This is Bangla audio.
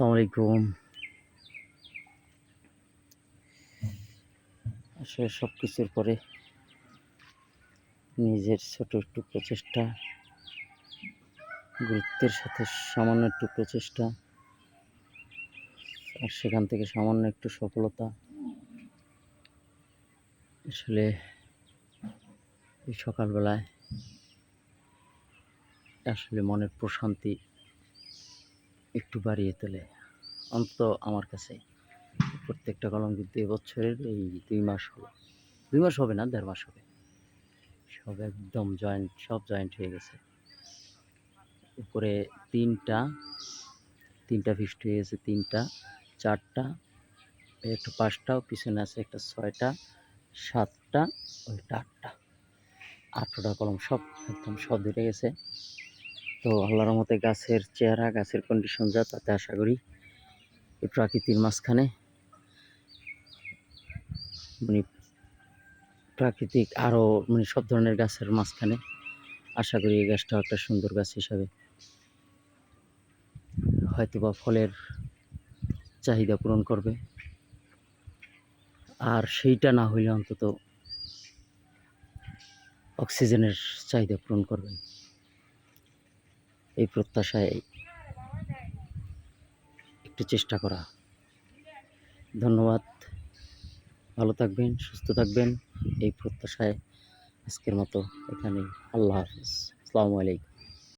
আসসালামু আলাইকুম। আসলে সব কিছুর পরে নিজের ছোট একটু প্রচেষ্টা, গুরুত্বের সাথে সামান্য একটু প্রচেষ্টা, আর সেখান থেকে সামান্য একটু সফলতা আসলে এই সকালবেলায় আসলে মনের প্রশান্তি একটু বাড়িয়ে তোলে। অন্তত আমার কাছে প্রত্যেকটা কলম কিন্তু এবছরের এই ২ মাস হলো। ২ মাস হবে না, ১.৫ মাস হবে। সব একদম সব জয়েন্ট হয়ে গেছে। উপরে ৩টা ফিস্ট হয়ে গেছে, ৩টা, ৪টা, একটা ৫টা, পিছনে আছে একটা ৬টা, ৭টা, ওইটা ৮টা। ৮টা কলম সব ধরে গেছে। তো আল্লাহর রহমতে গাছের চেহারা, গাছের কন্ডিশন যা, তাতে আশা করি এই প্রাকৃতির মাঝখানে মানে প্রাকৃতিক আরও সব ধরনের গাছের মাঝখানে আশা করি এই গাছটাও একটা সুন্দর গাছ হিসাবে হয়তোবা ফলের চাহিদা পূরণ করবে। আর সেইটা না হইলে অন্তত অক্সিজেনের চাহিদা পূরণ করবেন, এই প্রত্যাশায় একটু চেষ্টা করা। ধন্যবাদ। ভালো থাকবেন, সুস্থ থাকবেন, এই প্রত্যাশায় আজকের মতো এখানেই। আল্লাহ হাফিজ। আসসালামু আলাইকুম।